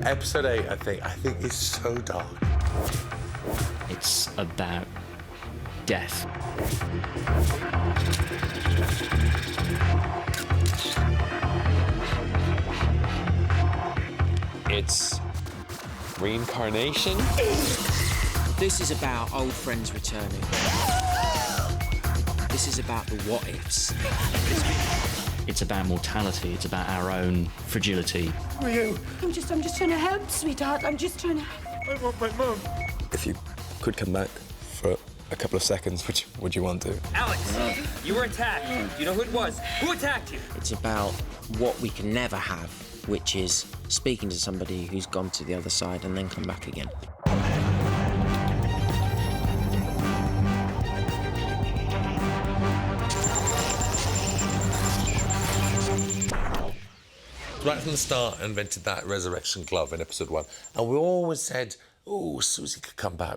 Episode 8, I think is so dark. It's about death. It's reincarnation. This is about old friends returning. This is about the what-ifs. It's about mortality. It's about our own fragility. Who are you? I'm just trying to help, sweetheart. I'm just trying to... I want my mum. If you could come back for a couple of seconds, which would you want to? Alex, you were attacked. You know who it was? Who attacked you? It's about what we can never have, which is speaking to somebody who's gone to the other side and then come back again. Right from the start, I invented that resurrection glove in episode 1. And we always said, oh, Susie could come back.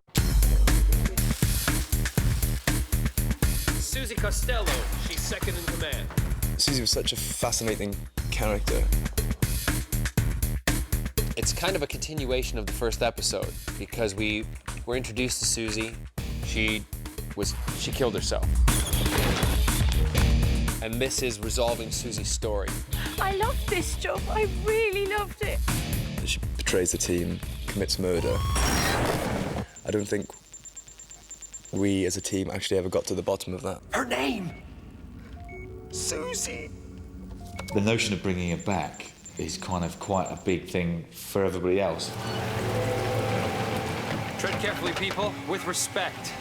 Susie Costello. She's second in command. Susie was such a fascinating character. It's kind of a continuation of the first episode because we were introduced to Susie. She killed herself. And this is resolving Susie's story. I loved this job. I really loved it. She betrays the team, commits murder. I don't think we as a team actually ever got to the bottom of that. Her name! Susie! The notion of bringing her back is kind of quite a big thing for everybody else. Tread carefully, people, with respect.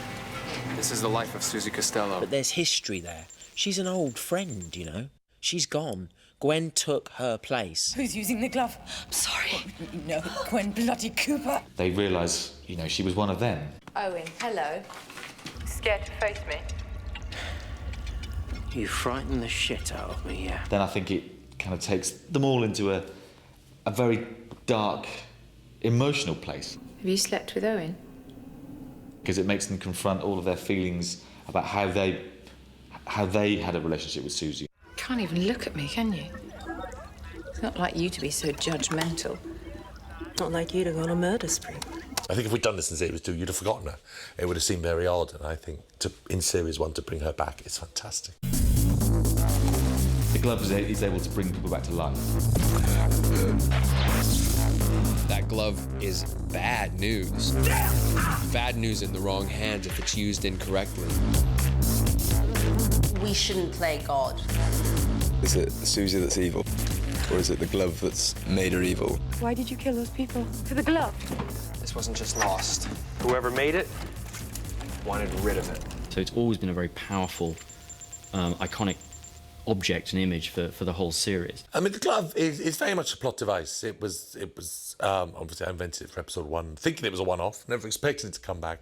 This is the life of Susie Costello. But there's history there. She's an old friend, you know. She's gone. Gwen took her place. Who's using the glove? I'm sorry. No, Gwen bloody Cooper. They realise, you know, she was one of them. Owen, hello. Scared to face me? You frightened the shit out of me, yeah. Then I think it kind of takes them all into a very dark, emotional place. Have you slept with Owen? Because it makes them confront all of their feelings about how they had a relationship with Susie. Can't even look at me, can you? It's not like you to be so judgmental. Not like you to go on a murder spree. I think if we'd done this in Series 2, you'd have forgotten her. It would have seemed very odd, and I think in Series 1 to bring her back is fantastic. The glove is able to bring people back to life. That glove is bad news. Bad news in the wrong hands if it's used incorrectly. We shouldn't play God. Is it Susie that's evil? Or is it the glove that's made her evil? Why did you kill those people? For the glove? This wasn't just lost. Whoever made it wanted rid of it. So it's always been a very powerful, iconic object and image for the whole series. I mean, the glove is very much a plot device. It was obviously I invented it for episode 1, thinking it was a one-off, never expecting it to come back.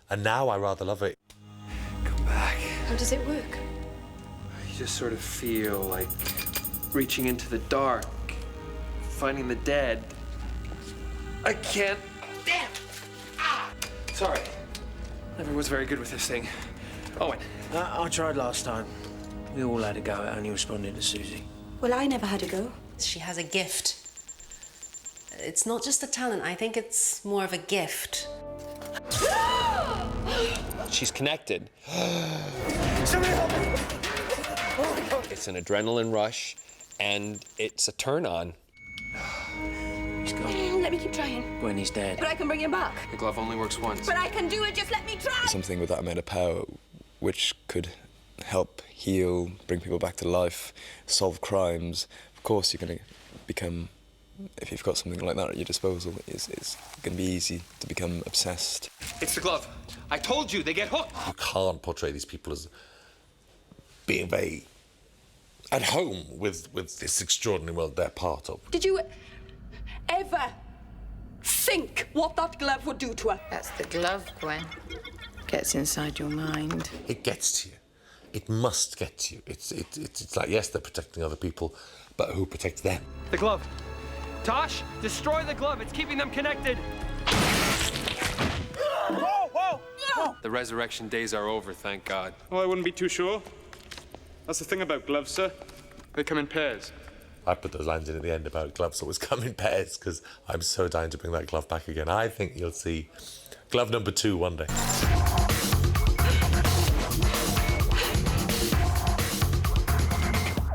And now I rather love it. Come back. How does it work? You just sort of feel like reaching into the dark, finding the dead. I can't. Damn! Ah! Sorry. Never was very good with this thing. Owen. I tried last time. We all had a go at only responding to Susie. Well, I never had a go. She has a gift. It's not just a talent, I think it's more of a gift. She's connected. It's an adrenaline rush, and it's a turn-on. He's gone. Let me keep trying. Gwen, he's dead. But I can bring him back. The glove only works once. But I can do it, just let me try! Something with that amount of power which could help heal, bring people back to life, solve crimes. Of course, you're going to become, if you've got something like that at your disposal, it's going to be easy to become obsessed. It's the glove. I told you, they get hooked. You can't portray these people as being very at home with this extraordinary world they're part of. Did you ever think what that glove would do to her? That's the glove, Gwen. Gets inside your mind. It gets to you. It must get to you. It's like, yes, they're protecting other people, but who protects them? The glove. Tosh, destroy the glove. It's keeping them connected. Whoa, whoa, whoa! The resurrection days are over, thank God. Well, I wouldn't be too sure. That's the thing about gloves, sir. They come in pairs. I put those lines in at the end about gloves always come in pairs because I'm so dying to bring that glove back again. I think you'll see glove number 2 one day.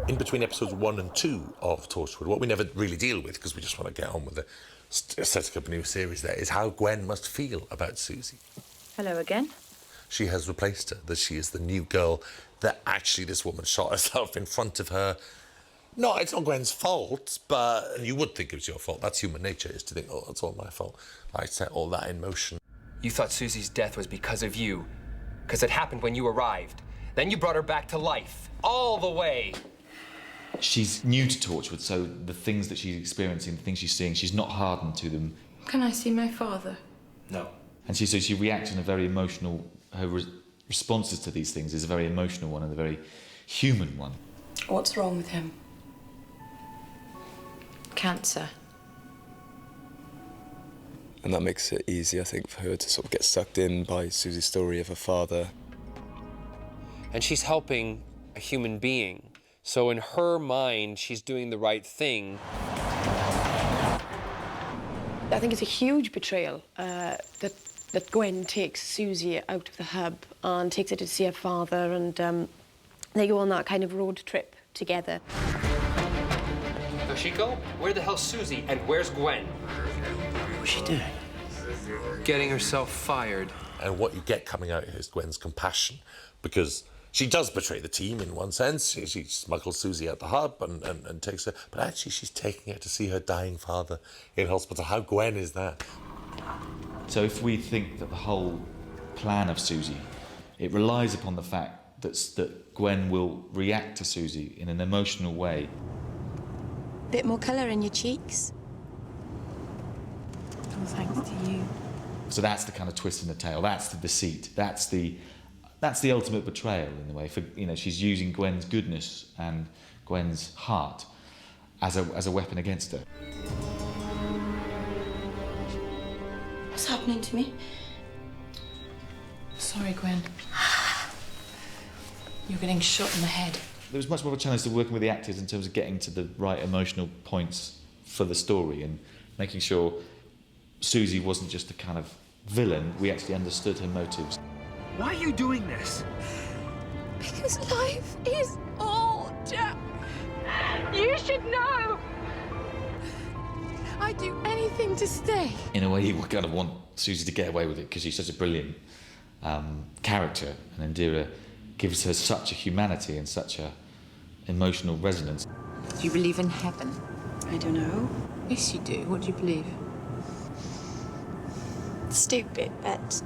In between episodes 1 and 2 of Torchwood, what we never really deal with, because we just want to get on with the setting up a new series there, is how Gwen must feel about Susie. Hello again. She has replaced her, that she is the new girl, that actually this woman shot herself in front of her. No, it's not Gwen's fault, but you would think it was your fault. That's human nature, is to think, oh, it's all my fault. I set all that in motion. You thought Susie's death was because of you, because it happened when you arrived. Then you brought her back to life, all the way. She's new to Torchwood, so the things that she's experiencing, the things she's seeing, she's not hardened to them. Can I see my father? No. And so she reacts in a very emotional... Her responses to these things is a very emotional one and a very human one. What's wrong with him? Cancer. And that makes it easy, I think, for her to sort of get sucked in by Susie's story of her father. And she's helping a human being. So in her mind, she's doing the right thing. I think it's a huge betrayal that Gwen takes Susie out of the hub and takes her to see her father, and they go on that kind of road trip together. Yoshiko, where the hell's Susie and where's Gwen? What's she doing? Getting herself fired. And what you get coming out is Gwen's compassion, because she does betray the team in one sense. She smuggles Susie out the hub and takes her, but actually she's taking her to see her dying father in hospital. How Gwen is that? So if we think that the whole plan of Susie, it relies upon the fact that Gwen will react to Susie in an emotional way. Bit more colour in your cheeks. Oh, thanks to you. So that's the kind of twist in the tale. That's the deceit. That's the ultimate betrayal in a way. For she's using Gwen's goodness and Gwen's heart as a weapon against her. What's happening to me? Sorry, Gwen. You're getting shot in the head. There was much more of a challenge to working with the actors in terms of getting to the right emotional points for the story and making sure Susie wasn't just a kind of villain. We actually understood her motives. Why are you doing this? Because life is all Jack. You should know. I'd do anything to stay. In a way, you kind of want Susie to get away with it because she's such a brilliant character, and Indira gives her such a humanity and such a emotional resonance. Do you believe in heaven? I don't know. Yes, you do. What do you believe? Stupid, but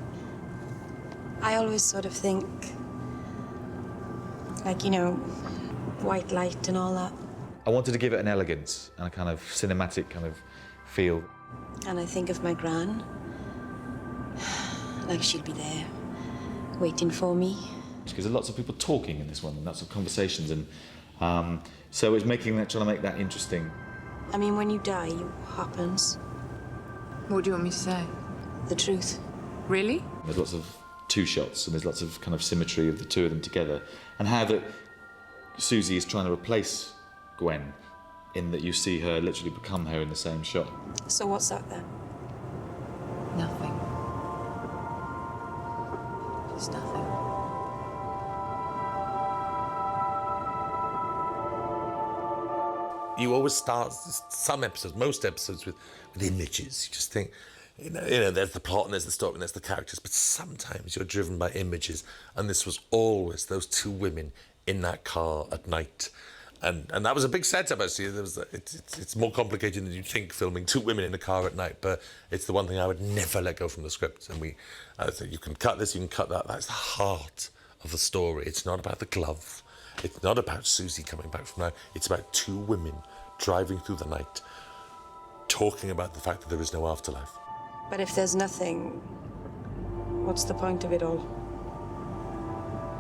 I always sort of think, like, white light and all that. I wanted to give it an elegance and a kind of cinematic kind of feel. And I think of my gran, like she'd be there, waiting for me. Because there are lots of people talking in this one, and lots of conversations, and so it's trying to make that interesting. I mean, when you die, what happens? What do you want me to say? The truth. Really? There's lots of two shots, and there's lots of kind of symmetry of the two of them together, and how that Susie is trying to replace Gwen, in that you see her literally become her in the same shot. So what's that then? Nothing. Just nothing. You always start some episodes, most episodes, with images. You just think, there's the plot and there's the story and there's the characters, but sometimes you're driven by images, and this was always those two women in that car at night. And that was a big setup, actually. It's more complicated than you'd think, filming two women in a car at night, but it's the one thing I would never let go from the script. And you can cut this, you can cut that. That's the heart of the story. It's not about the glove. It's not about Susie coming back from now. It's about two women driving through the night, talking about the fact that there is no afterlife. But if there's nothing, what's the point of it all?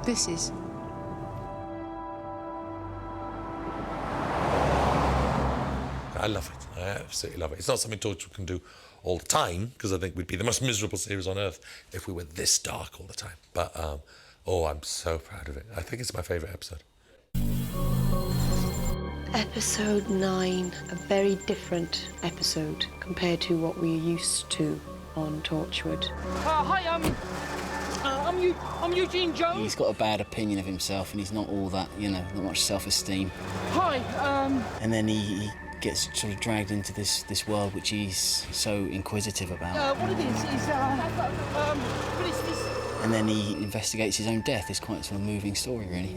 This is. I love it. I absolutely love it. It's not something Torchwood can do all the time, because I think we'd be the most miserable series on earth if we were this dark all the time. But, I'm so proud of it. I think it's my favourite episode. Episode 9, a very different episode compared to what we're used to on Torchwood. Hi, I'm Eugene Jones. He's got a bad opinion of himself, and he's not all that, you know, not much self-esteem. Hi, And then he gets sort of dragged into this world which he's so inquisitive about. what it is, but it's this... And then he investigates his own death. It's quite a sort of moving story, really.